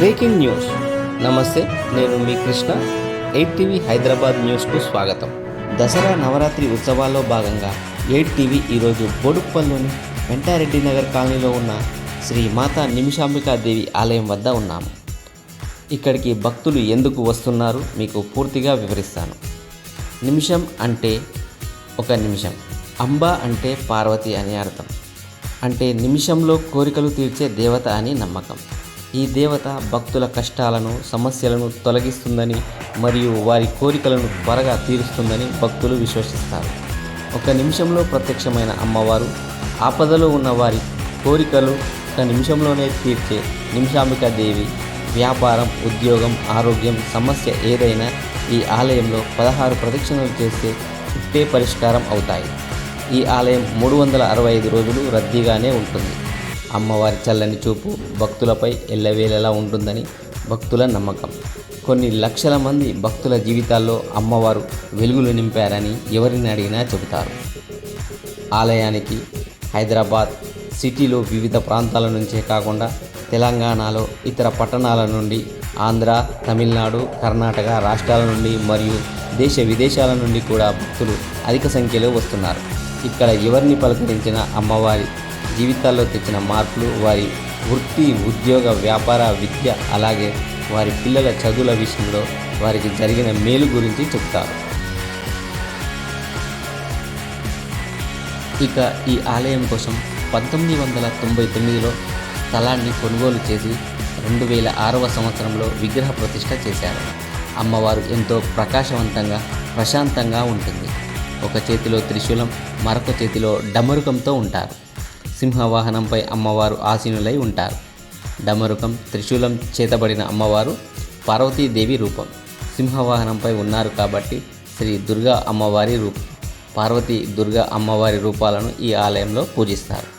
Breaking news. నమస్తే, నేను మీ Krishna. 8 TV Hyderabad న్యూస్కు స్వాగతం. దసరా నవరాత్రి ఉత్సవాల్లో భాగంగా 8 టీవీ ఈరోజు బోడుప్పల్లోని వెంటారెడ్డి నగర్ కాలనీలో ఉన్న శ్రీ మాతా నిమిషాంబికాదేవి ఆలయం వద్ద ఉన్నాము. ఇక్కడికి భక్తులు ఎందుకు వస్తున్నారు మీకు పూర్తిగా వివరిస్తాను. నిమిషం అంటే ఒక నిమిషం, అంబ అంటే పార్వతి అని అర్థం. అంటే నిమిషంలో కోరికలు తీర్చే దేవత అని నమ్మకం. ఈ దేవత భక్తుల కష్టాలను, సమస్యలను తొలగిస్తుందని మరియు వారి కోరికలను త్వరగా తీరుస్తుందని భక్తులు విశ్వసిస్తారు. ఒక నిమిషంలో ప్రత్యక్షమైన అమ్మవారు ఆపదలో ఉన్న వారి కోరికలు ఒక నిమిషంలోనే తీర్చే నిమిషాంబికాదేవి. వ్యాపారం, ఉద్యోగం, ఆరోగ్యం సమస్య ఏదైనా ఈ ఆలయంలో 16 ప్రదక్షిణలు చేస్తే ఇట్టే పరిష్కారం అవుతాయి. ఈ ఆలయం 365 రోజులు రద్దీగానే ఉంటుంది. అమ్మవారి చల్లని చూపు భక్తులపై ఎల్లవేళలా ఉంటుందని భక్తుల నమ్మకం. కొన్ని లక్షల మంది భక్తుల జీవితాల్లో అమ్మవారు వెలుగులు నింపారని ఎవరిని అడిగినా చెబుతారు. ఆలయానికి హైదరాబాద్ సిటీలో వివిధ ప్రాంతాల నుంచే కాకుండా తెలంగాణలో ఇతర పట్టణాల నుండి, ఆంధ్ర, తమిళనాడు, కర్ణాటక రాష్ట్రాల నుండి మరియు దేశ విదేశాల నుండి కూడా భక్తులు అధిక సంఖ్యలో వస్తున్నారు. ఇక్కడ ఎవరిని పలకరించిన అమ్మవారి జీవితాల్లో తెచ్చిన మార్పులు, వారి వృత్తి, ఉద్యోగ, వ్యాపార, విద్య, అలాగే వారి పిల్లల చదువుల విషయంలో వారికి జరిగిన మేలు గురించి చెప్తారు. ఇక ఈ ఆలయం కోసం 1999లో స్థలాన్ని కొనుగోలు చేసి 2006వ సంవత్సరంలో విగ్రహ ప్రతిష్ఠ చేశారు. అమ్మవారు ఎంతో ప్రకాశవంతంగా, ప్రశాంతంగా ఉంటుంది. ఒక చేతిలో త్రిశూలం, మరొక చేతిలో డమరుకంతో ఉంటారు. సింహవాహనంపై అమ్మవారు ఆసీనులై ఉంటారు. డమరుకం, త్రిశూలం చేతబడిన అమ్మవారు పార్వతీదేవి రూపం. సింహవాహనంపై ఉన్నారు కాబట్టి శ్రీ దుర్గా అమ్మవారి రూపం. పార్వతీ, దుర్గా అమ్మవారి రూపాలను ఈ ఆలయంలో పూజిస్తారు.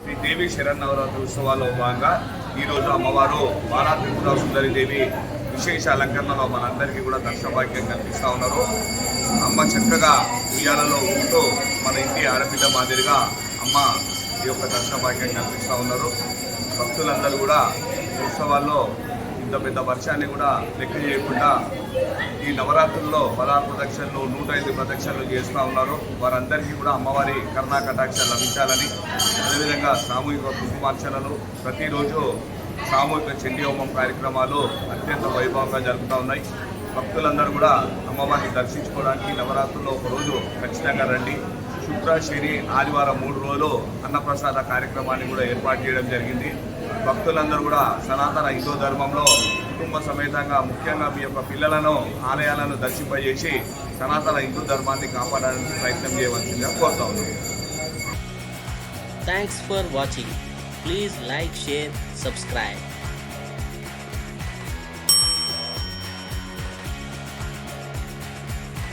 శ్రీ దేవి శరన్నవరాత్రి ఉత్సవాల్లో భాగంగా ఈరోజు అమ్మవారు బాలా త్రిపుర సుందరిదేవి విశేష అలంకరణలో మనందరికీ కూడా దర్శన భాగ్యం కల్పిస్తూ ఉన్నారు. అమ్మ చక్కగా ఉయ్యాలలో ఉంటూ మన ఇంటి ఆడపిల్ల మాదిరిగా అమ్మ ఈ యొక్క దర్శన భాగ్యం కల్పిస్తూ ఉన్నారు. భక్తులందరూ కూడా ఉత్సవాల్లో ఇంత పెద్ద వర్షాన్ని కూడా లెక్క చేయకుండా ఈ నవరాత్రుల్లో 16 ప్రదక్షిణలు, 105 ప్రదక్షిణలు చేస్తూ ఉన్నారు. వారందరికీ కూడా అమ్మవారి కరుణా కటాక్షాలు లభించాలని, అదేవిధంగా సామూహిక కుంకుమార్చనలు, ప్రతిరోజు సామూహిక చండీ హోమం కార్యక్రమాలు అత్యంత వైభవంగా జరుగుతూ ఉన్నాయి. భక్తులందరూ కూడా అమ్మవారిని దర్శించుకోవడానికి నవరాత్రుల్లో ఒకరోజు ఖచ్చితంగా రండి. శుక్ర, శని, ఆదివారం 3 రోజులు అన్నప్రసాద కార్యక్రమాన్ని కూడా ఏర్పాటు చేయడం జరిగింది. భక్తులందరూ కూడా సనాతన హిందూ ధర్మంలో కుటుంబ సమేతంగా, ముఖ్యంగా మీ యొక్క పిల్లలను ఆలయాలను దర్శింపజేసి సనాతన హిందూ ధర్మాన్ని కాపాడడానికి ప్రయత్నం చేయవలసిందిగా కోరుతా ఉన్నాం. Thanks for watching. Please like, share, subscribe.